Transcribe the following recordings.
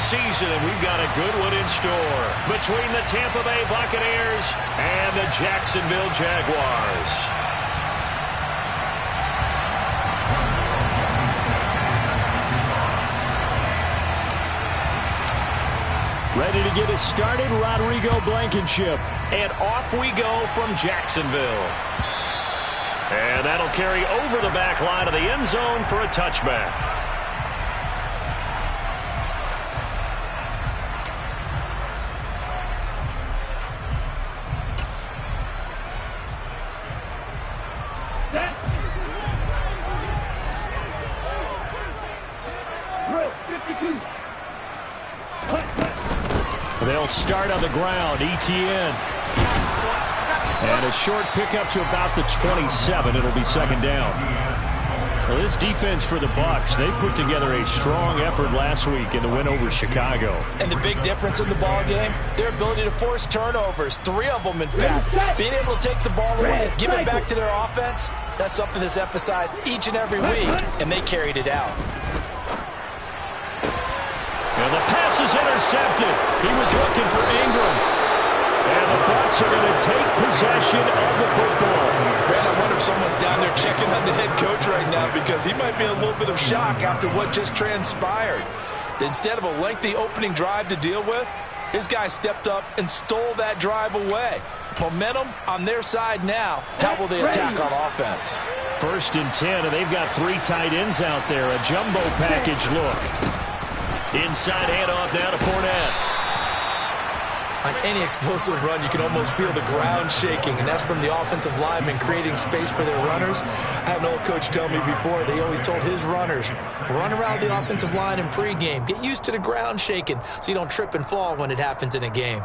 season, and we've got a good one in store between the Tampa Bay Buccaneers and the Jacksonville Jaguars. Ready to get us started, Rodrigo Blankenship. And off we go from Jacksonville. And that'll carry over the back line of the end zone for a touchback. They'll start on the ground. ETN. And a short pickup to about the 27. It'll be second down. Well, this defense for the Bucs, they put together a strong effort last week in the win over Chicago. And the big difference in the ball game, their ability to force turnovers, 3 of them in fact. Being able to take the ball away, give it back to their offense, that's something that's emphasized each and every week, and they carried it out. And the pass is intercepted. He was looking for Ingram. And the Bucs are going to take possession of the football. Man, I wonder if someone's down there checking on the head coach right now because he might be in a little bit of shock after what just transpired. Instead of a lengthy opening drive to deal with, his guy stepped up and stole that drive away. Momentum on their side now. How will they attack on offense? 1st and 10, and they've got 3 tight ends out there. A jumbo package look. Inside handoff now to Fournette. On any explosive run, you can almost feel the ground shaking, and that's from the offensive linemen creating space for their runners. I had an old coach tell me before, they always told his runners, run around the offensive line in pregame. Get used to the ground shaking so you don't trip and fall when it happens in a game.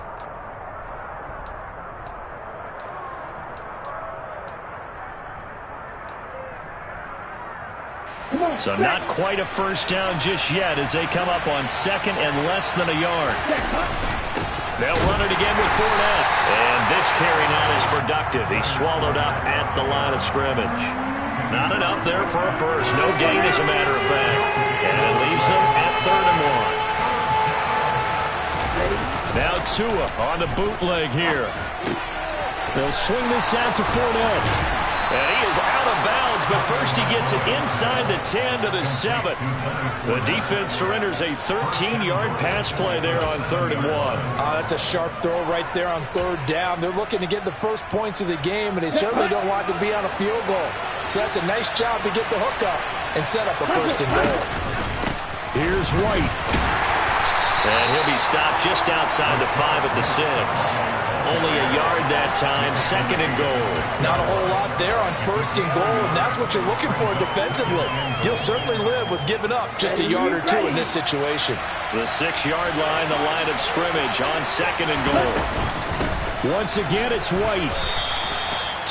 So not quite a first down just yet as they come up on 2nd and less than a yard. They'll run it again with Fournette. And this carry not as productive. He's swallowed up at the line of scrimmage. Not enough there for a first. No gain, as a matter of fact. And it leaves them at 3rd and 1. Now Tua on the bootleg here. They'll swing this out to Fournette. And he is out of bounds, but first he gets it inside the 10 to the 7. The defense surrenders a 13-yard pass play there on 3rd and 1. That's a sharp throw right there on 3rd down. They're looking to get the first points of the game, and they certainly don't want to be on a field goal. So that's a nice job to get the hook up and set up a 1st and goal. Here's White. And he'll be stopped just outside the 5 at the 6. Only a yard that time, 2nd and goal. Not a whole lot there on 1st and goal, and that's what you're looking for defensively. You'll certainly live with giving up just a yard or 2 in this situation. The 6-yard line, the line of scrimmage on 2nd and goal. Once again, it's White.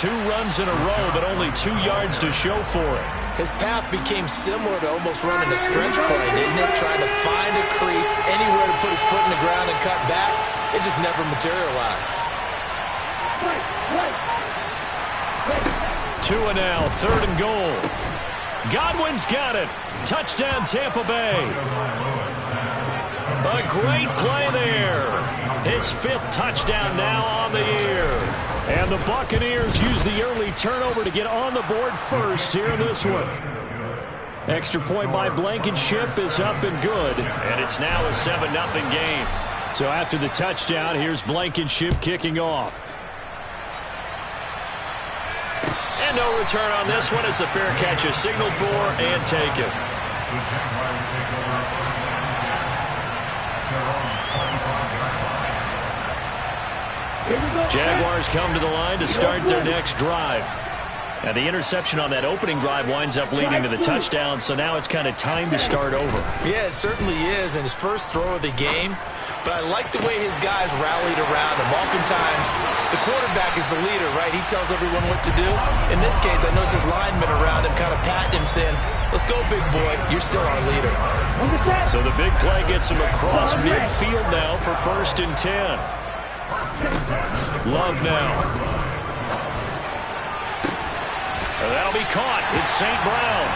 2 runs in a row, but only 2 yards to show for it. His path became similar to almost running a stretch play, didn't it? Trying to find a crease, anywhere to put his foot in the ground and cut back. It just never materialized. Tua now, 3rd and goal. Godwin's got it. Touchdown, Tampa Bay. A great play there. His 5th touchdown now on the year. And the Buccaneers use the early turnover to get on the board first here in this one. Extra point by Blankenship is up and good. And it's now a 7-0 game. So after the touchdown, here's Blankenship kicking off. And no return on this one as the fair catch is signaled for and taken. Jaguars come to the line to start their next drive. And the interception on that opening drive winds up leading to the touchdown, so now it's kind of time to start over. Yeah, it certainly is, and his first throw of the game. But I like the way his guys rallied around him. Oftentimes, the quarterback is the leader, right? He tells everyone what to do. In this case, I noticed his linemen around him kind of patting him, saying, let's go, big boy. You're still our leader. So the big play gets him across midfield now for 1st and 10. Love now. And that'll be caught. It's St. Brown.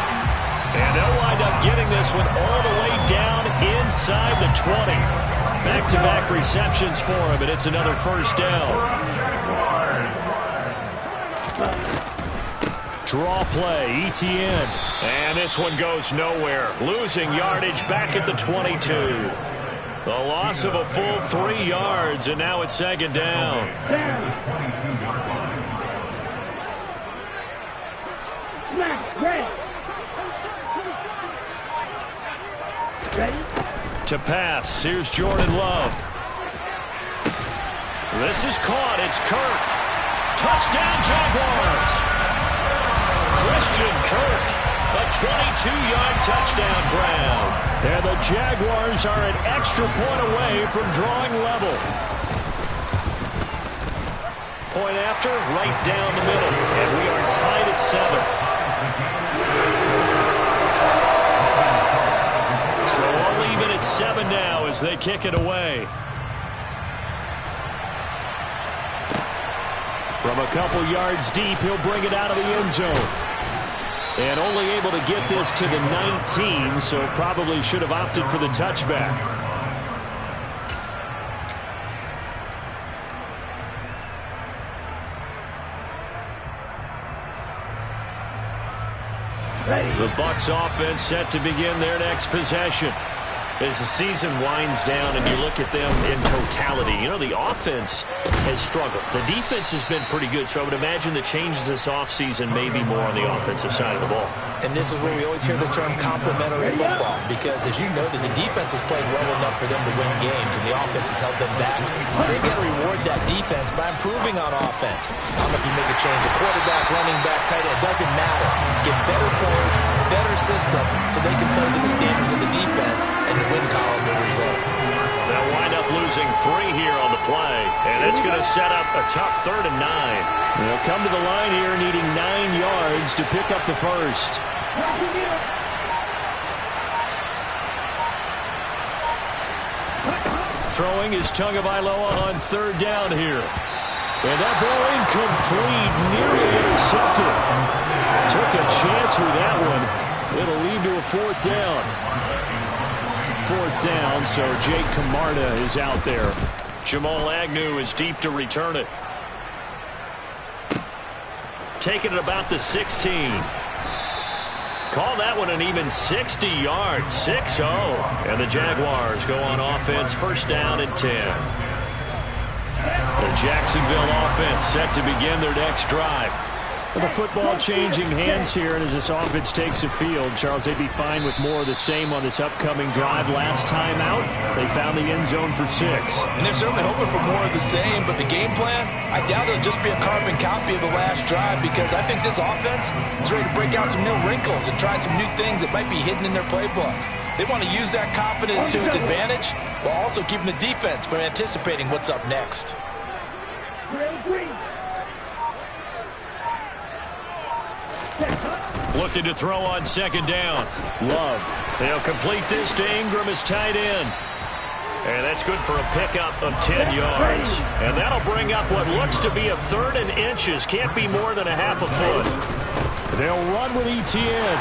And they'll wind up getting this one all the way down inside the 20. Back-to-back receptions for him, and it's another first down. Draw play, ETN. And this one goes nowhere. Losing yardage back at the 22. The loss of a full 3 yards, and now it's second down. To pass, here's Jordan Love. This is caught, it's Kirk. Touchdown Jaguars. Christian Kirk, a 22-yard touchdown grab. And the Jaguars are an extra point away from drawing level. Point after, right down the middle. And we are tied at 7. So all even at 7 now as they kick it away. From a couple yards deep, he'll bring it out of the end zone. And only able to get this to the 19, so probably should have opted for the touchback. The Bucs offense set to begin their next possession. As the season winds down and you look at them in totality, you know, the offense has struggled. The defense has been pretty good, so I would imagine the changes this offseason may be more on the offensive side of the ball. And this is where we always hear the term complementary football, because as you noted, the defense has played well enough for them to win games, and the offense has held them back. They got to reward that defense by improving on offense. I don't know if you make a change, a quarterback, running back, tight end, it doesn't matter. Get better players, better system, so they can play to the standards of the defense, and the win column will result. They'll wind up losing 3 here on the play, and it's going to set up a tough 3rd and 9. They'll come to the line here needing 9 yards to pick up the first. Throwing is Tagovailoa on 3rd down here. And that ball incomplete, nearly intercepted. Took a chance with that one. It'll lead to a 4th down. 4th down, so Jake Camarda is out there. Jamal Agnew is deep to return it. Taking it about the 16. Call that one an even 60 yards, 6-0. And the Jaguars go on offense, 1st down and 10. The Jacksonville offense set to begin their next drive. With the football changing hands here, and as this offense takes the field, Charles, they'd be fine with more of the same on this upcoming drive. Last time out, they found the end zone for 6. And they're certainly hoping for more of the same, but the game plan, I doubt it'll just be a carbon copy of the last drive, because I think this offense is ready to break out some new wrinkles and try some new things that might be hidden in their playbook. They want to use that confidence to its advantage, while also keeping the defense from anticipating what's up next. Looking to throw on 2nd down. Love. They'll complete this to Ingram as tight end. And that's good for a pickup of 10 yards. And that'll bring up what looks to be a 3rd and inches. Can't be more than a half a foot. They'll run with ETN.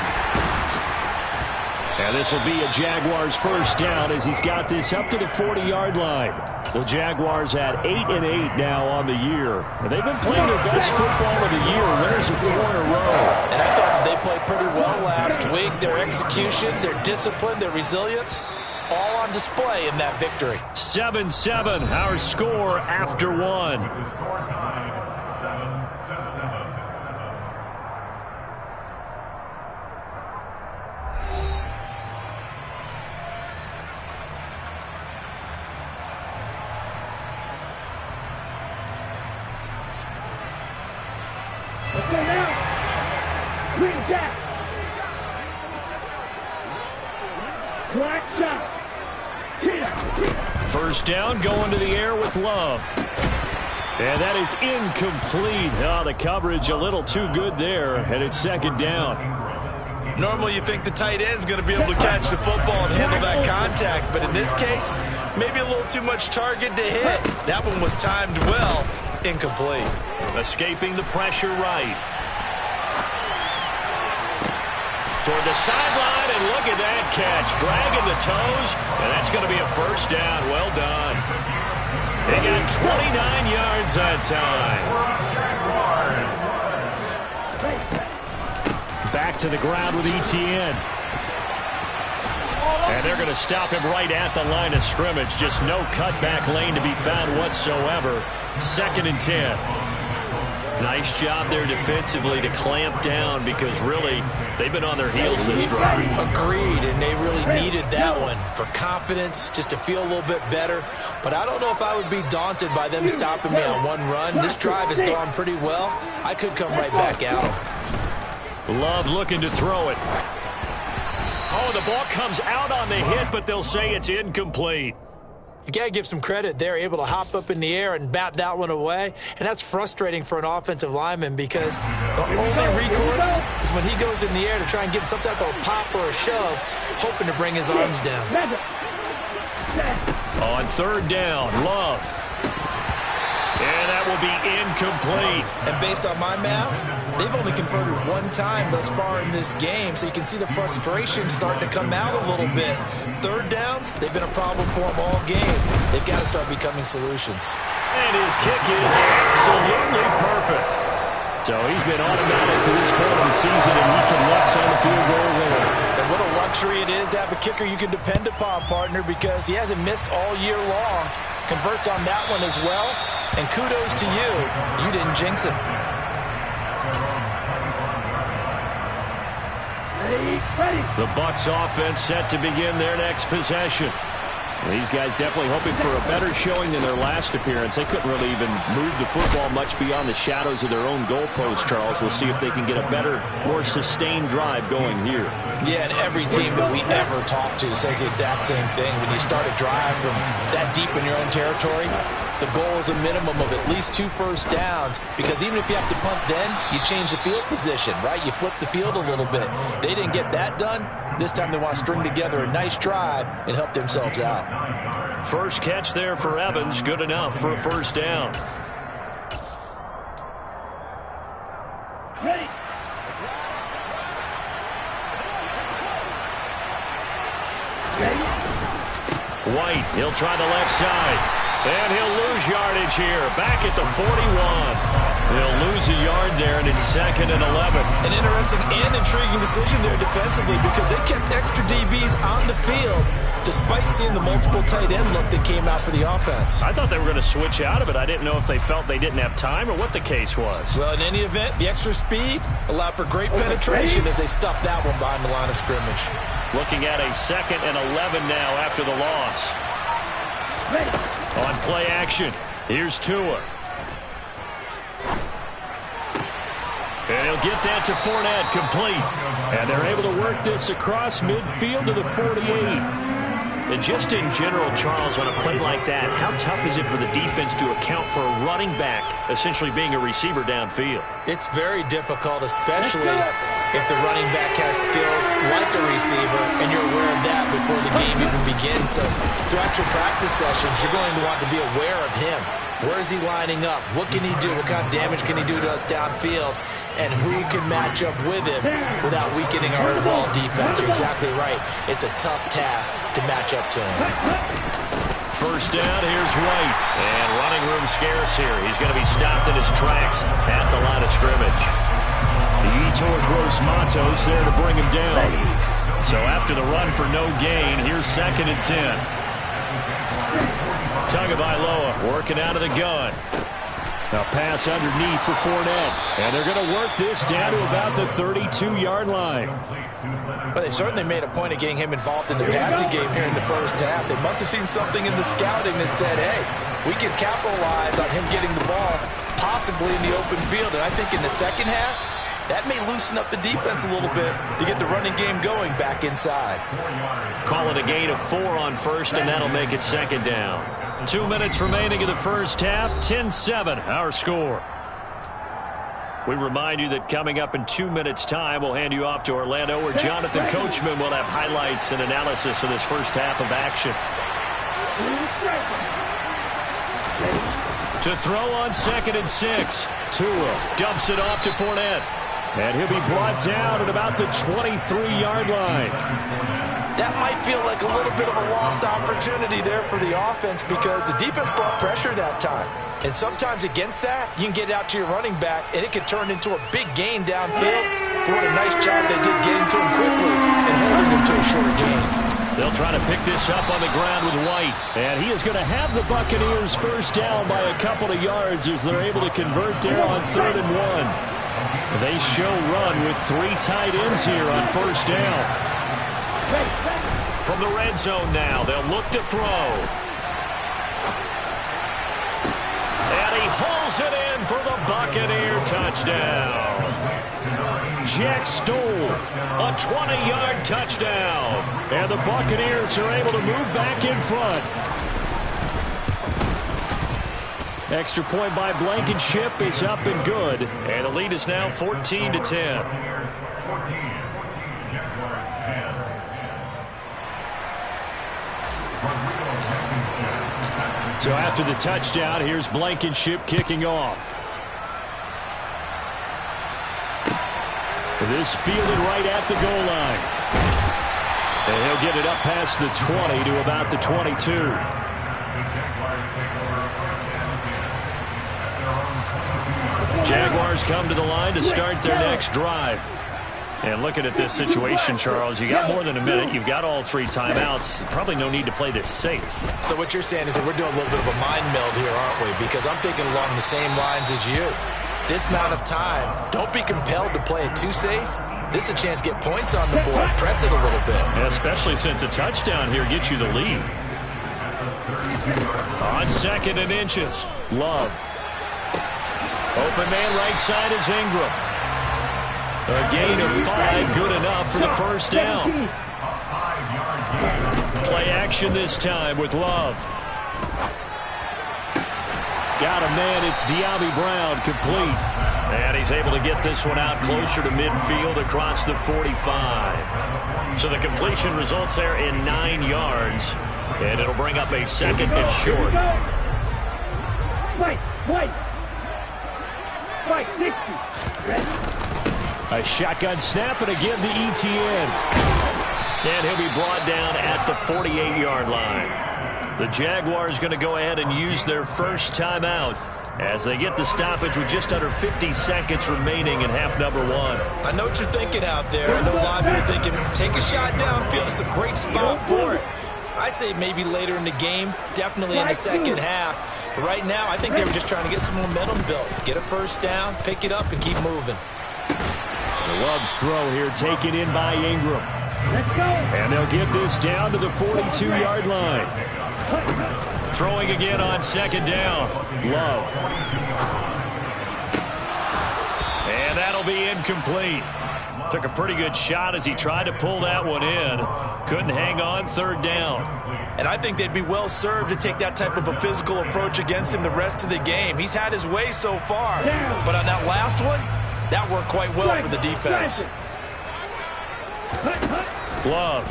And this will be a Jaguars 1st down as he's got this up to the 40-yard line. The Jaguars at 8-8 now on the year. And they've been playing their best football of the year. Winners of 4 in a row. And I thought that they played pretty well last week. Their execution, their discipline, their resilience, all on display in that victory. 7-7, our score after 1. First down, going to the air with Love. And that is incomplete. Oh, the coverage a little too good there, and it's 2nd down. Normally you think the tight end's going to be able to catch the football and handle that contact, but in this case, maybe a little too much target to hit. That one was timed well, incomplete. Escaping the pressure right. toward the sideline, and look at that catch. Dragging the toes, and that's going to be a first down. Well done. They got 29 yards that time. Back to the ground with Etienne. And they're going to stop him right at the line of scrimmage. Just no cutback lane to be found whatsoever. 2nd and 10. Nice job there defensively to clamp down, because really they've been on their heels this drive. Agreed, and they really needed that one for confidence, just to feel a little bit better. But I don't know if I would be daunted by them stopping me on one run. This drive has gone pretty well. I could come right back at them. Love looking to throw it. Oh, the ball comes out on the hit, but they'll say it's incomplete. You got to give some credit. They're able to hop up in the air and bat that one away. And that's frustrating for an offensive lineman, because the only recourse is when he goes in the air to try and get some type of a pop or a shove, hoping to bring his arms down. On 3rd down, Love. And that will be incomplete. And based on my math, they've only converted one time thus far in this game, so you can see the frustration starting to come out a little bit. 3rd downs, they've been a problem for them all game. They've got to start becoming solutions. And his kick is absolutely perfect. So he's been automatic to this point of the season, and he connects on the field goal there. And what a luxury it is to have a kicker you can depend upon, partner, because he hasn't missed all year long. Converts on that one as well. And kudos to you. You didn't jinx it. The Bucs offense set to begin their next possession. These guys definitely hoping for a better showing than their last appearance. They couldn't really even move the football much beyond the shadows of their own goalpost, Charles. We'll see if they can get a better, more sustained drive going here. Yeah, and every team that we ever talk to says the exact same thing. When you start a drive from that deep in your own territory, the goal is a minimum of at least 2 first downs, because even if you have to punt then, you change the field position, right? You flip the field a little bit. They didn't get that done. This time they want to string together a nice drive and help themselves out. First catch there for Evans. Good enough for a first down. Ready. White, he'll try the left side. And he'll lose yardage here. Back at the 41. They'll lose a yard there, and it's 2nd and 11. An interesting and intriguing decision there defensively, because they kept extra DBs on the field despite seeing the multiple tight end look that came out for the offense. I thought they were going to switch out of it. I didn't know if they felt they didn't have time or what the case was. Well, in any event, the extra speed allowed for great penetration as they stuffed that one behind the line of scrimmage. Looking at a 2nd and 11 now after the loss. On play action, here's Tua. And he'll get that to Fournette, complete. And they're able to work this across midfield to the 48. And just in general, Charles, on a play like that, how tough is it for the defense to account for a running back essentially being a receiver downfield? It's very difficult, especially if the running back has skills like a receiver, and you're aware of that before the game even begins. So throughout your practice sessions, you're going to want to be aware of him. Where is he lining up? What can he do? What kind of damage can he do to us downfield? And who can match up with him without weakening our overall defense? You're exactly right. It's a tough task to match up to him. First down, here's White. And running room scarce here. He's going to be stopped in his tracks at the line of scrimmage. Yetur Gross-Matos there to bring him down. So after the run for no gain, here's 2nd and 10. Tagovailoa working out of the gun. A pass underneath for Fournette. And they're going to work this down to about the 32-yard line. But they certainly made a point of getting him involved in the passing game here in the first half. They must have seen something in the scouting that said, hey, we can capitalize on him getting the ball possibly in the open field. And I think in the second half, that may loosen up the defense a little bit to get the running game going back inside. Call it a gain of 4 on first, and that'll make it 2nd down. 2 minutes remaining in the first half. 10-7, our score. We remind you that coming up in 2 minutes' time, we'll hand you off to Orlando, where Jonathan Coachman will have highlights and analysis of this first half of action. To throw on 2nd and 6. Tua dumps it off to Fournette. And he'll be brought down at about the 23-yard line. That might feel like a little bit of a lost opportunity there for the offense because the defense brought pressure that time. And sometimes against that, you can get out to your running back, and it can turn into a big gain downfield. But what a nice job they did getting to him quickly and holding him to a short gain. They'll try to pick this up on the ground with White. And he is going to have the Buccaneers first down by a couple of yards as they're able to convert there on 3rd and 1. They show run with 3 tight ends here on first down. From the red zone now, they'll look to throw. And he hauls it in for the Buccaneer touchdown. Jack Stoll, a 20-yard touchdown. And the Buccaneers are able to move back in front. Extra point by Blankenship is up and good. And the lead is now 14-10. So after the touchdown, here's Blankenship kicking off. This fielded right at the goal line. And he'll get it up past the 20 to about the 22. Jaguars come to the line to start their next drive. And looking at this situation, Charles, you got more than a minute. You've got all 3 timeouts. Probably no need to play this safe. So what you're saying is that we're doing a little bit of a mind meld here, aren't we? Because I'm thinking along the same lines as you. This amount of time, don't be compelled to play it too safe. This is a chance to get points on the board. Press it a little bit. Yeah, especially since a touchdown here gets you the lead. On 2nd and inches, Love. Open man right side is Ingram. A gain of 5, good enough for the first down. Play action this time with Love. Got a man, it's De'Ami Brown, complete. And he's able to get this one out closer to midfield across the 45. So the completion results there in 9 yards. And it'll bring up a 2nd and short. White, 60. A shotgun snap, and again the ETN. And he'll be brought down at the 48-yard line. The Jaguars going to go ahead and use their first timeout as they get the stoppage with just under 50 seconds remaining in half number 1. I know what you're thinking out there. I know a lot of you are thinking, take a shot downfield. It's a great spot for it. I'd say maybe later in the game, definitely in the second half. But right now, I think they were just trying to get some momentum built. Get a first down, pick it up, and keep moving. Love's throw here taken in by Ingram. Let's go. And they'll get this down to the 42-yard line. Throwing again on 2nd down. Love. And that'll be incomplete. Took a pretty good shot as he tried to pull that one in. Couldn't hang on 3rd down. And I think they'd be well served to take that type of a physical approach against him the rest of the game. He's had his way so far. But on that last one, that worked quite well for the defense. Love.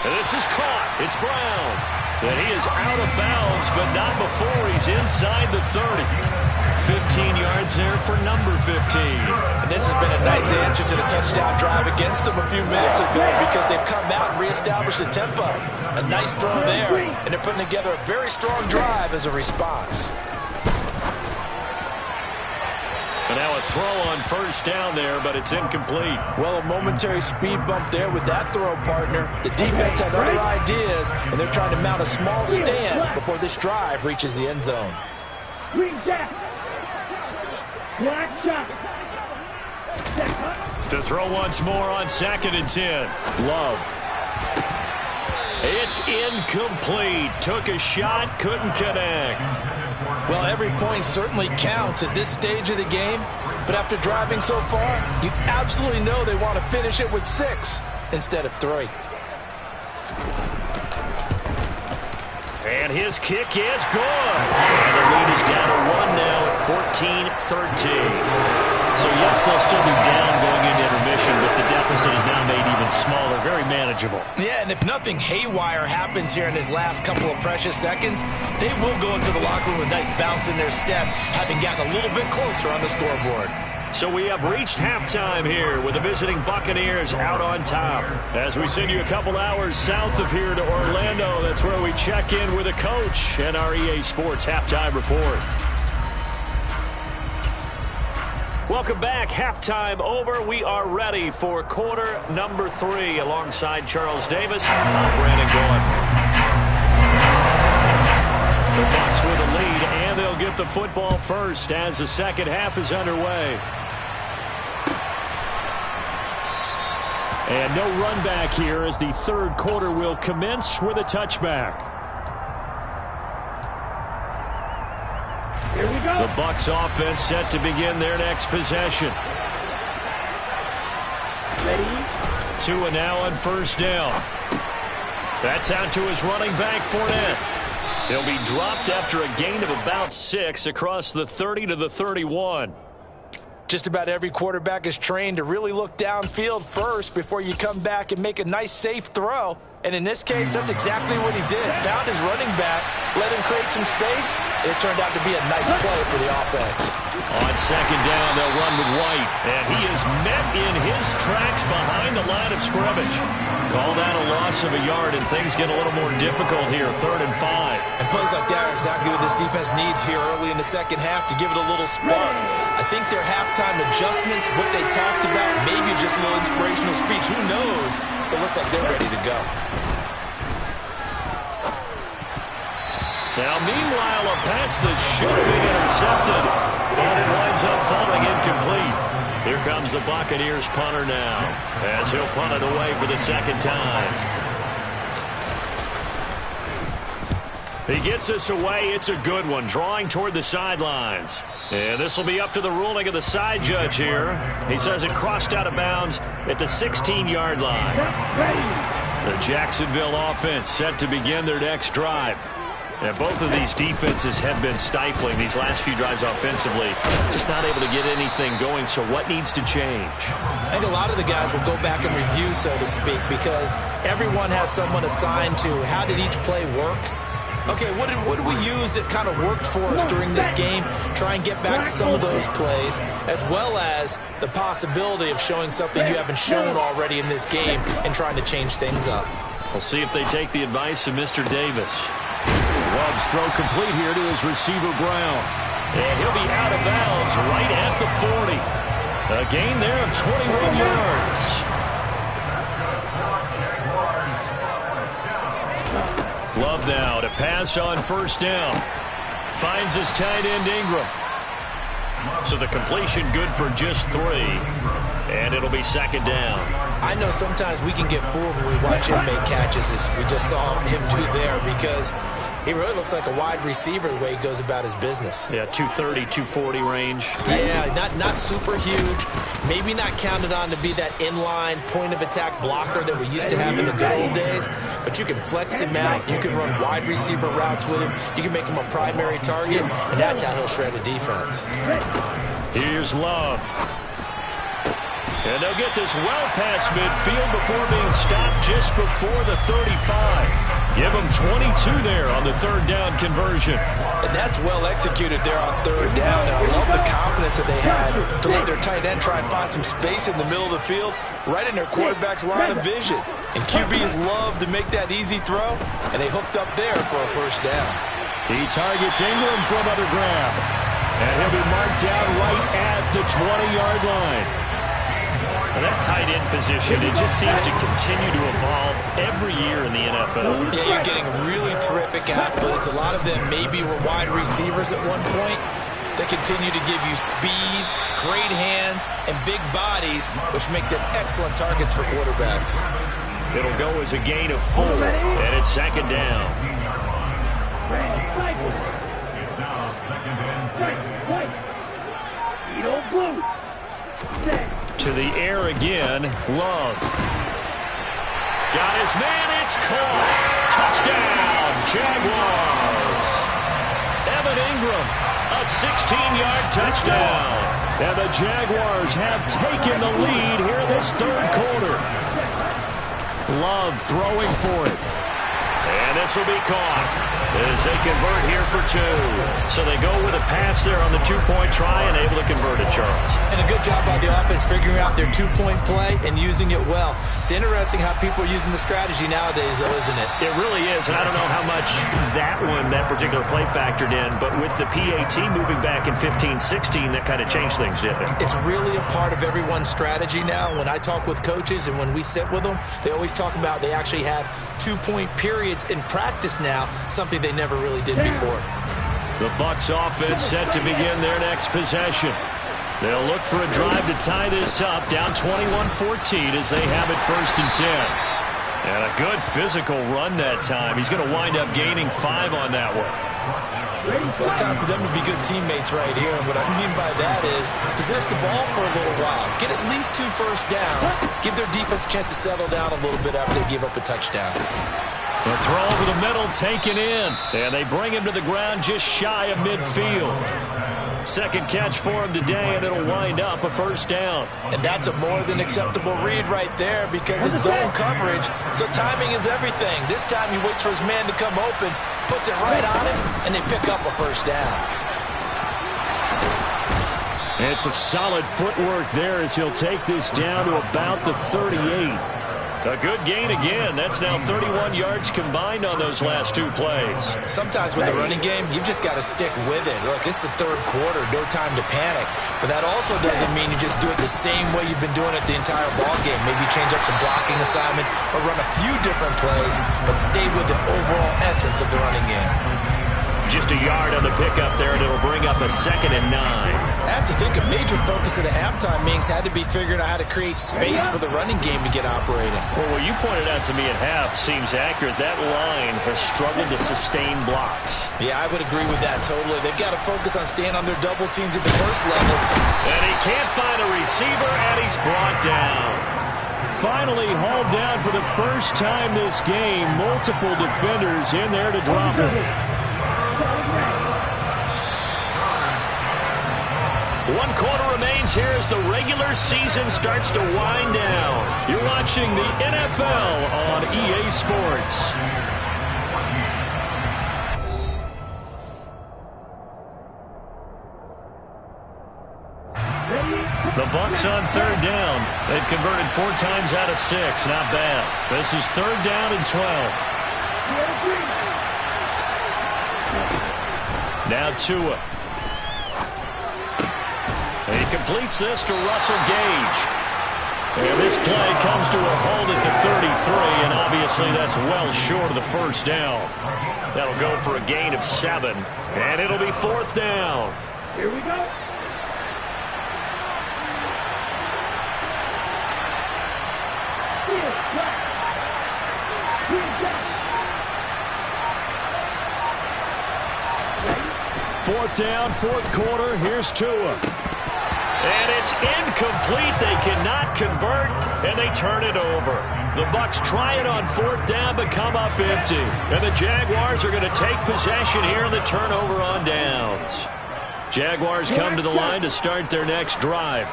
And this is caught. It's Brown. And he is out of bounds, but not before he's inside the 30. 15 yards there for number 15. And this has been a nice answer to the touchdown drive against them a few minutes ago because they've come out and reestablished the tempo. A nice throw there, and they're putting together a very strong drive as a response. And now a throw on first down there, but it's incomplete. Well, a momentary speed bump there with that throw, partner. The defense had other ideas, and they're trying to mount a small stand before this drive reaches the end zone. Green jack. Black shot. To throw once more on 2nd and 10. Love. It's incomplete. Took a shot, couldn't connect. Well, every point certainly counts at this stage of the game, but after driving so far, you absolutely know they want to finish it with 6 instead of 3. And his kick is good. And the lead is down to 1 now at 14-13. So, yes, they'll still be down going into intermission, but the deficit is now made even smaller, very manageable. Yeah, and if nothing haywire happens here in his last couple of precious seconds, they will go into the locker room with a nice bounce in their step, having gotten a little bit closer on the scoreboard. So we have reached halftime here with the visiting Buccaneers out on top. As we send you a couple hours south of here to Orlando, that's where we check in with the coach and our EA Sports Halftime Report. Welcome back. Halftime over. We are ready for quarter number 3 alongside Charles Davis. I'm Brandon Gordon. The Bucs with a lead, and they'll get the football first as the second half is underway. And no run back here as the third quarter will commence with a touchback. Here we go. The Bucs offense set to begin their next possession. Ready? Tua now on first down. That's out to his running back, Fournette. He'll be dropped after a gain of about 6 across the 30 to the 31. Just about every quarterback is trained to really look downfield first before you come back and make a nice, safe throw. And in this case, that's exactly what he did. Found his running back, let him create some space, and it turned out to be a nice play for the offense. On second down, they'll run with White, and he is met in his tracks behind the line of scrimmage. Call that a loss of a yard, and things get a little more difficult here, 3rd and 5. And plays like that are exactly what this defense needs here early in the second half to give it a little spark. I think their halftime adjustments, what they talked about, maybe just a little inspirational speech. Who knows? It looks like they're ready to go. Now, meanwhile, a pass that should have been intercepted, and it winds up falling incomplete. Here comes the Buccaneers punter now, as he'll punt it away for the second time. He gets us away. It's a good one, drawing toward the sidelines. And this will be up to the ruling of the side judge here. He says it crossed out of bounds at the 16-yard line. The Jacksonville offense set to begin their next drive. And both of these defenses have been stifling these last few drives offensively. Just not able to get anything going, so what needs to change? I think a lot of the guys will go back and review, so to speak, because everyone has someone assigned to how did each play work. Okay, what did we use that kind of worked for us during this game? Try and get back to some of those plays, as well as the possibility of showing something you haven't shown already in this game and trying to change things up. We'll see if they take the advice of Mr. Davis. Love's throw complete here to his receiver, Brown. And he'll be out of bounds right at the 40. A gain there of 21 yards. Love now to pass on first down. Finds his tight end, Ingram. So the completion good for just 3. And it'll be second down. I know sometimes we can get fooled when we watch him make catches, as we just saw him do there, because he really looks like a wide receiver the way he goes about his business. Yeah, 230, 240 range. Yeah, not super huge. Maybe not counted on to be that inline point-of-attack blocker that we used to have in the good old days. But you can flex him out. You can run wide receiver routes with him. You can make him a primary target, and that's how he'll shred a defense. Here's Love. And they'll get this well past midfield before being stopped just before the 35. Give them 22 there on the third down conversion. And that's well executed there on third down. And I love the confidence that they had to let their tight end try and find some space in the middle of the field, right in their quarterback's line of vision. And QBs love to make that easy throw, and they hooked up there for a first down. He targets Ingram for another grab. And he'll be marked down right at the 20-yard line. And that tight end position, it just seems to continue to evolve every year in the NFL. Yeah, you're getting really terrific athletes. A lot of them maybe were wide receivers at one point. They continue to give you speed, great hands, and big bodies, which make them excellent targets for quarterbacks. It'll go as a gain of 4, and it's second down. To the air again, Love. Got his man, it's caught. Touchdown, Jaguars. Evan Ingram A 16-yard touchdown. And the Jaguars have taken the lead here in this third quarter. Love throwing for it. And this will be caught as they convert here for 2. So they go with a pass there on the 2-point try and able to convert it, Charles. And a good job by the offense figuring out their 2-point play and using it well. It's interesting how people are using the strategy nowadays, though, isn't it? It really is, and I don't know how much that particular play factored in, but with the PAT moving back in 15-16, that kind of changed things, didn't it? It's really a part of everyone's strategy now. When I talk with coaches and when we sit with them, they always talk about they actually have 2-point periods in practice now, something they never really did before. The Bucs offense set to begin their next possession. They'll look for a drive to tie this up, down 21-14 as they have it 1st and 10. And a good physical run that time. He's going to wind up gaining 5 on that one. Well, it's time for them to be good teammates right here. And what I mean by that is possess the ball for a little while. Get at least 2 first downs. Give their defense a chance to settle down a little bit after they give up a touchdown. The throw over the middle taken in. And they bring him to the ground just shy of midfield. Second catch for him today, and it'll wind up a 1st down. And that's a more than acceptable read right there because it's zone coverage, so timing is everything. This time he waits for his man to come open, puts it right on him, and they pick up a 1st down. And some solid footwork there as he'll take this down to about the 38. A good gain again. That's now 31 yards combined on those last 2 plays. Sometimes with the running game, you've just got to stick with it. Look, it's the 3rd quarter, no time to panic. But that also doesn't mean you just do it the same way you've been doing it the entire ball game. Maybe change up some blocking assignments or run a few different plays, but stay with the overall essence of the running game. Just a yard on the pickup there, and it'll bring up a 2nd and 9. I have to think a major focus of the halftime meetings had to be figuring out how to create space for the running game to get operating. Well, what you pointed out to me at half seems accurate. That line has struggled to sustain blocks. Yeah, I would agree with that totally. They've got to focus on staying on their double teams at the first level. And he can't find a receiver, and he's brought down. Finally hauled down for the first time this game. Multiple defenders in there to drop him. 1 quarter remains here as the regular season starts to wind down. You're watching the NFL on EA Sports. The Bucs on 3rd down. They've converted 4 times out of 6. Not bad. This is 3rd down and 12. Now Tua. And he completes this to Russell Gage. And this play comes to a halt at the 33, and obviously that's well short of the 1st down. That'll go for a gain of 7, and it'll be 4th down. Here we go. Fourth down, 4th quarter. Here's Tua. And it's incomplete. They cannot convert, and they turn it over. The Bucs try it on 4th down, but come up empty. And the Jaguars are going to take possession here in the turnover on downs. Jaguars come to the line to start their next drive.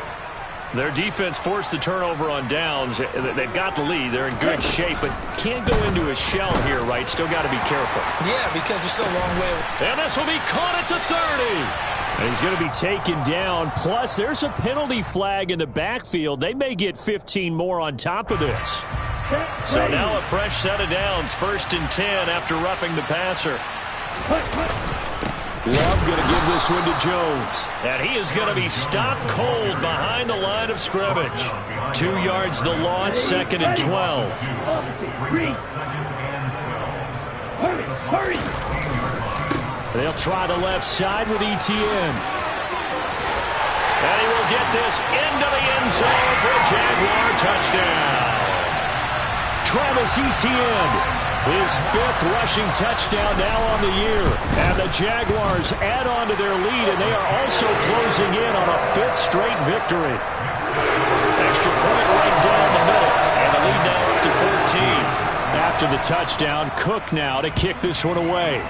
Their defense forced the turnover on downs. They've got the lead. They're in good shape, but can't go into a shell here, right? Still got to be careful. Yeah, because they're still a long way. And this will be caught at the 30. And he's going to be taken down. Plus, there's a penalty flag in the backfield. They may get 15 more on top of this. So now a fresh set of downs. 1st and 10 after roughing the passer. Love going to give this one to Jones. And he is going to be stopped cold behind the line of scrimmage. 2 yards the loss, 2nd and 12. Hurry! They'll try the left side with Etienne. And he will get this into the end zone for a Jaguar touchdown. Travis Etienne. His 5th rushing touchdown now on the year. And the Jaguars add on to their lead, and they are also closing in on a 5th straight victory. Extra point right down the middle, and the lead now up to 14. After the touchdown, Cook now to kick this one away.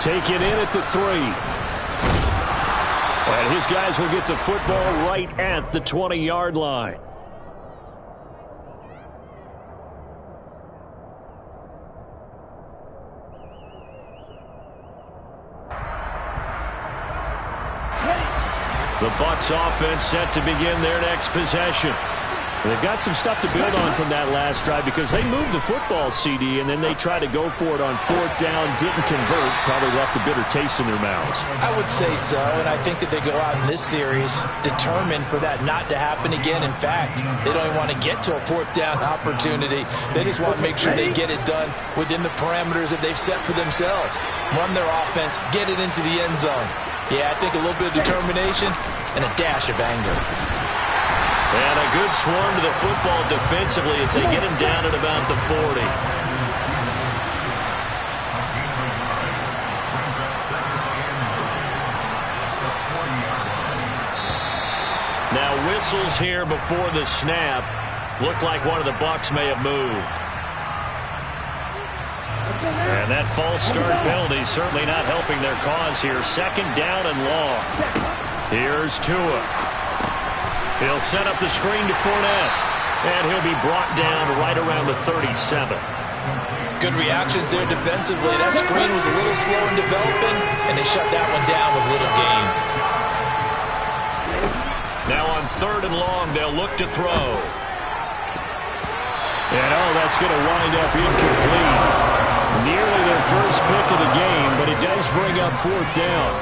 Take it in at the 3. And his guys will get the football right at the 20-yard line. The Bucs offense set to begin their next possession. They've got some stuff to build on from that last drive because they moved the football, CD, and then they tried to go for it on 4th down, didn't convert, probably left a bitter taste in their mouths. I would say so, and I think that they go out in this series determined for that not to happen again. In fact, they don't even want to get to a 4th down opportunity. They just want to make sure they get it done within the parameters that they've set for themselves. Run their offense, get it into the end zone. Yeah, I think a little bit of determination and a dash of anger. And a good swarm to the football defensively as they get him down at about the 40. Now whistles here before the snap. Looked like one of the Bucs may have moved. And that false start penalty certainly not helping their cause here. 2nd down and long. Here's Tua. He'll set up the screen to Fournette. And he'll be brought down right around the 37. Good reactions there defensively. That screen was a little slow in developing, and they shut that one down with little gain. Now on 3rd and long, they'll look to throw. And that's going to wind up incomplete. Nearly their first pick of the game, but it does bring up 4th down.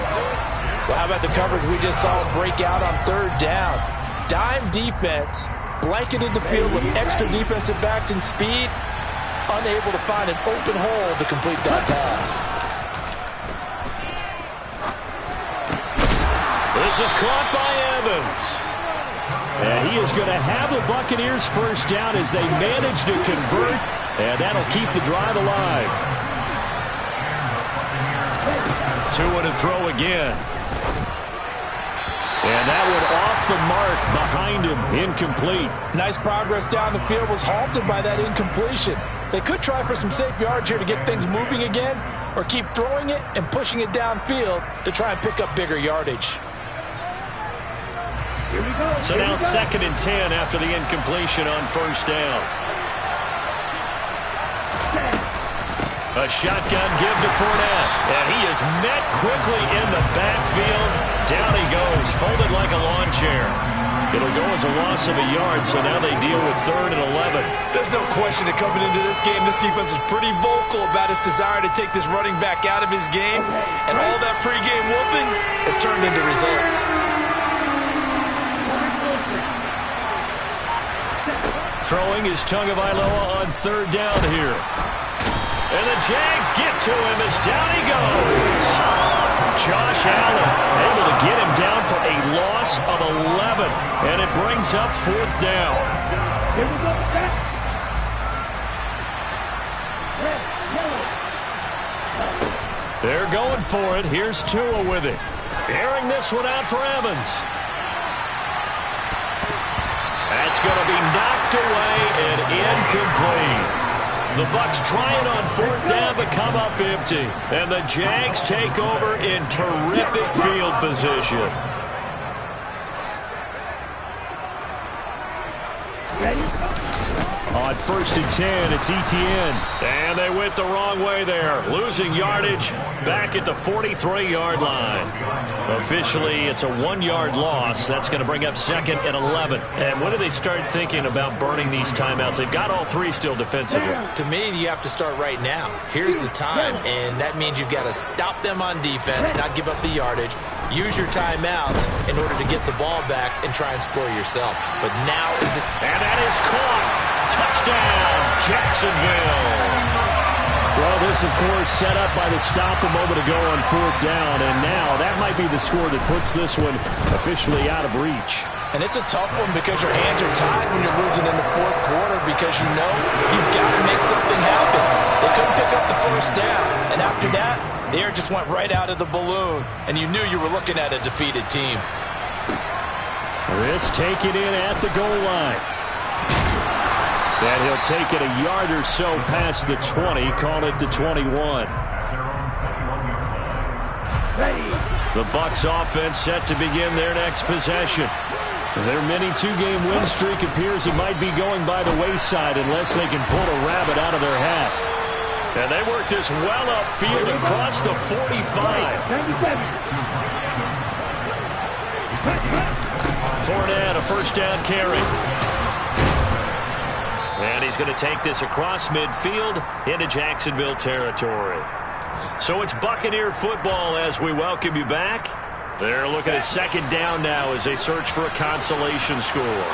Well, how about the coverage we just saw break out on 3rd down? Dime defense, blanketed the field with extra defensive backs and speed, unable to find an open hole to complete that pass. This is caught by Evans. And he is going to have the Buccaneers first down as they manage to convert, and that'll keep the drive alive. Tua to throw again. And that one off the mark behind him, incomplete. Nice progress down the field, was halted by that incompletion. They could try for some safe yards here to get things moving again, or keep throwing it and pushing it downfield to try and pick up bigger yardage. So now 2nd and 10 after the incompletion on 1st down. A shotgun give to Fournette, and he is met quickly in the backfield. Down he goes, folded like a lawn chair. It'll go as a loss of a yard, so now they deal with 3rd and 11. There's no question that coming into this game, this defense is pretty vocal about its desire to take this running back out of his game, and all that pregame whooping has turned into results. Throwing is Tagovailoa on 3rd down here. And the Jags get to him as down he goes. Josh Allen able to get him down for a loss of 11. And it brings up 4th down. Here we go, set. Red, yellow. They're going for it. Here's Tua with it. Airing this one out for Evans. That's going to be knocked away and incomplete. The Bucs trying on 4th down but come up empty. And the Jags take over in terrific field position. On 1st and 10, it's ETN. And they went the wrong way there. Losing yardage back at the 43-yard line. Officially, it's a 1-yard loss. That's going to bring up 2nd and 11. And when do they start thinking about burning these timeouts? They've got all 3 still defensively. To me, you have to start right now. Here's the time, and that means you've got to stop them on defense, not give up the yardage. Use your timeouts in order to get the ball back and try and score yourself. But now is it... And that is caught. Touchdown, Jacksonville. Well, this, of course, set up by the stop a moment ago on 4th down, and now that might be the score that puts this one officially out of reach. And it's a tough one because your hands are tied when you're losing in the 4th quarter because you know you've got to make something happen. They couldn't pick up the 1st down, and after that, the air just went right out of the balloon, and you knew you were looking at a defeated team. This take it in at the goal line. And he'll take it a yard or so past the 20, call it the 21. The Bucs offense set to begin their next possession. Their mini two-game win streak appears it might be going by the wayside unless they can pull a rabbit out of their hat. And they work this well upfield and cross the 45. Fournette, a first down carry. And he's going to take this across midfield into Jacksonville territory. So it's Buccaneer football as we welcome you back. They're looking at second down now as they search for a consolation score.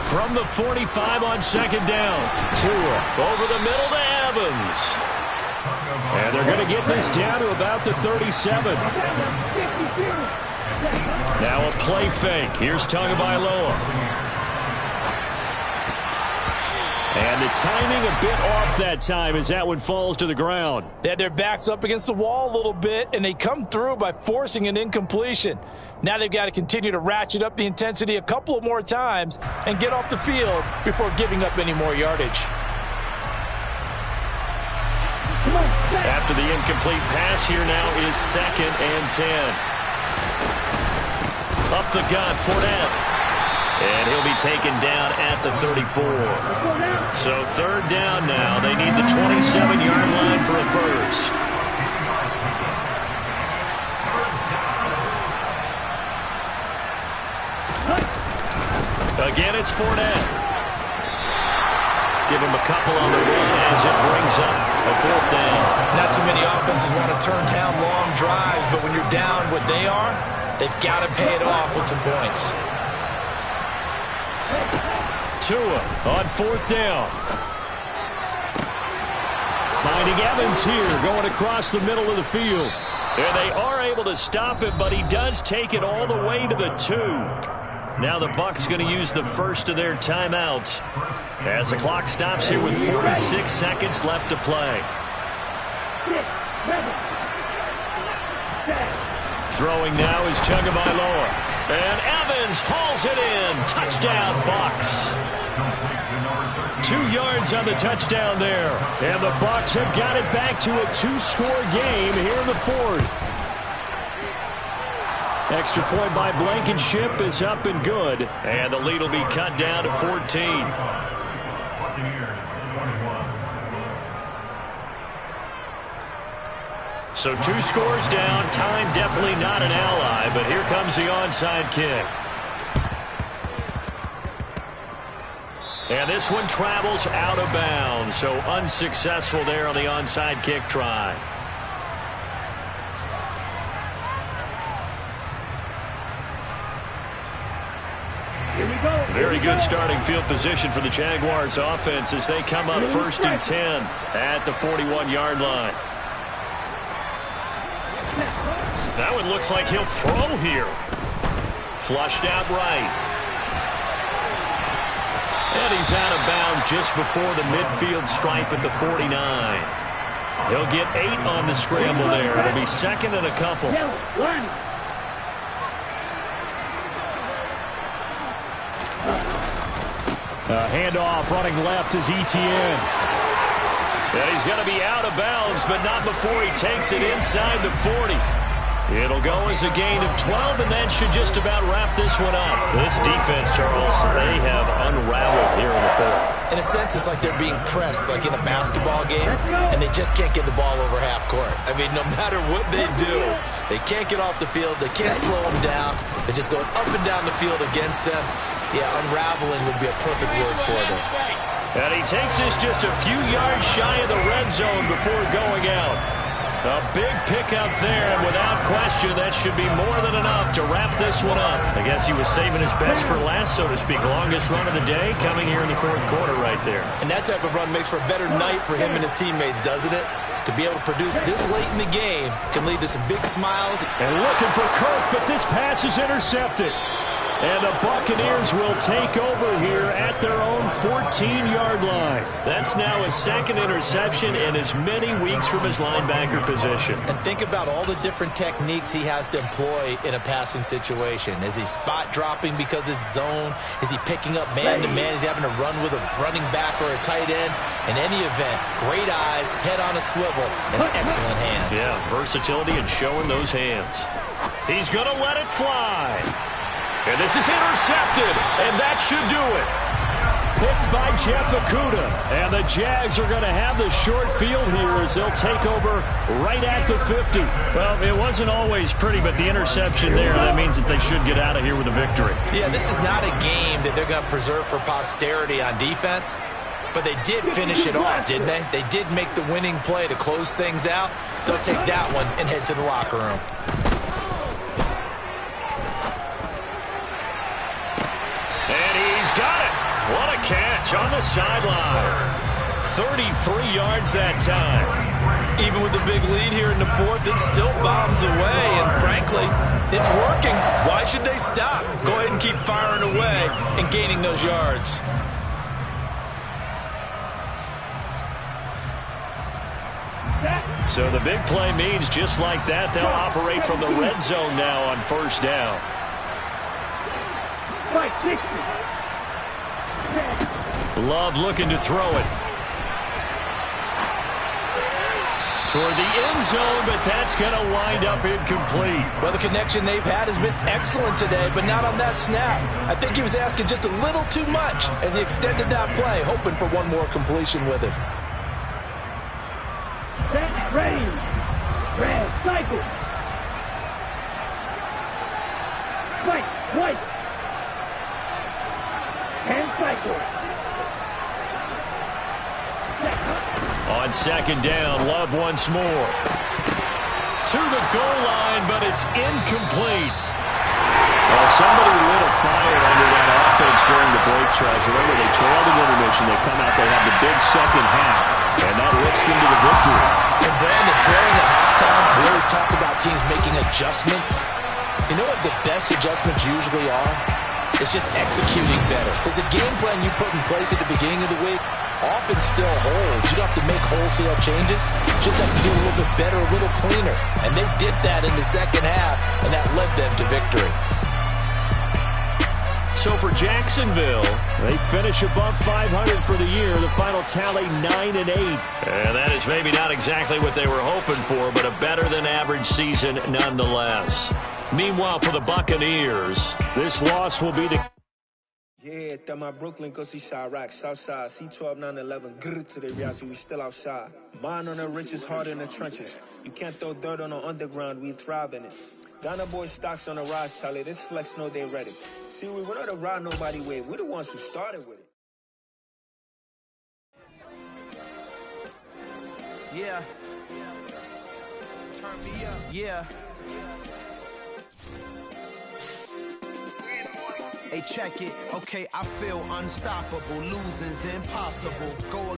From the 45 on second down. Tua over the middle to Evans. And they're going to get this down to about the 37. Now a play fake. Here's Tagovailoa. And the timing a bit off that time as that one falls to the ground. They had their backs up against the wall a little bit, and they come through by forcing an incompletion. Now they've got to continue to ratchet up the intensity a couple of more times and get off the field before giving up any more yardage. After the incomplete pass, here now is 2nd and 10. Up the gut, Fournette. And he'll be taken down at the 34. So third down now. They need the 27-yard line for a first. Again, it's Fournette. Give him a couple on the run as it brings up a 4th down. Not too many offenses want to turn down long drives, but when you're down what they are, they've got to pay it off with some points. Tua on 4th down. Finding Evans here, going across the middle of the field. And they are able to stop it, but he does take it all the way to the 2. Now the Bucs going to use the first of their timeouts as the clock stops here with 46 seconds left to play. Throwing now is Tagovailoa. And Evans hauls it in. Touchdown, Bucs. 2 yards on the touchdown there. And the Bucs have got it back to a 2-score game here in the 4th. Extra point by Blankenship is up and good. And the lead will be cut down to 14. So 2 scores down. Time definitely not an ally, but here comes the onside kick. And this one travels out of bounds, so unsuccessful there on the onside kick try. Very good starting field position for the Jaguars offense as they come up 1st and 10 at the 41-yard line. That one looks like he'll throw here. Flushed out right. And he's out of bounds just before the midfield stripe at the 49. He'll get 8 on the scramble there. It'll be 2nd and a couple. Handoff running left is Etienne. And he's going to be out of bounds, but not before he takes it inside the 40. It'll go as a gain of 12, and that should just about wrap this one up. This defense, Charles, they have unraveled here in the 4th. In a sense, it's like they're being pressed, like in a basketball game, and they just can't get the ball over half court. I mean, no matter what they do, they can't get off the field. They can't slow them down. They're just going up and down the field against them. Yeah, unraveling would be a perfect word for them. And he takes this just a few yards shy of the red zone before going out. A big pickup there, and without question, that should be more than enough to wrap this one up. I guess he was saving his best for last, so to speak. Longest run of the day coming here in the 4th quarter right there. And that type of run makes for a better night for him and his teammates, doesn't it? To be able to produce this late in the game can lead to some big smiles. And looking for Kirk, but this pass is intercepted. And the Buccaneers will take over here at their own 14-yard line. That's now his second interception in as many weeks from his linebacker position. And think about all the different techniques he has to employ in a passing situation. Is he spot dropping because it's zone? Is he picking up man-to-man? Is he having to run with a running back or a tight end? In any event, great eyes, head on a swivel, and excellent hands. Yeah, versatility and showing those hands. He's going to let it fly. And this is intercepted, and that should do it. Picked by Jeff Okudah. And the Jags are going to have the short field here as they'll take over right at the 50. Well, it wasn't always pretty, but the interception there, that means that they should get out of here with a victory. Yeah, this is not a game that they're going to preserve for posterity on defense, but they did finish it off, didn't they? They did make the winning play to close things out. They'll take that one and head to the locker room. What a catch on the sideline. 33 yards that time. Even with the big lead here in the fourth, it still bombs away. And frankly, it's working. Why should they stop? Go ahead and keep firing away and gaining those yards. So the big play means just like that, they'll operate from the red zone now on first down. Love looking to throw it. Toward the end zone, but that's going to wind up incomplete. Well, the connection they've had has been excellent today, but not on that snap. I think he was asking just a little too much as he extended that play, hoping for one more completion with it. Set, ready. Red, cycle. Spike, white. And cycle. On second down, Love once more. To the goal line, but it's incomplete. Well, somebody lit a fire under that offense during the break, Charles. Remember, they trailed in intermission. They come out, they have the big second half, and that lifts them to the victory. And Brandon, trailing at halftime, we always talk about teams making adjustments. You know what the best adjustments usually are? It's just executing better. There's a game plan you put in place at the beginning of the week. Often still holds. You don't have to make wholesale changes. You just have to do a little bit better, a little cleaner. And they did that in the second half, and that led them to victory. So for Jacksonville, they finish above 500 for the year. The final tally 9-8. And that is maybe not exactly what they were hoping for, but a better than average season nonetheless. Meanwhile, for the Buccaneers, this loss will be the... Yeah, that my Brooklyn, go see Chirac, Southside, C12, 911, grrr to the reality, we still outside. Mine on the riches, hard in the trenches. You can't throw dirt on the underground, we thrive in it. Ghana boys stocks on the rise, Charlie, this flex know they ready. See, we went on to ride nobody with, we're the ones who started with it. Yeah. Turn me up. Yeah. Hey, check it. Okay, I feel unstoppable. Losing's impossible. Go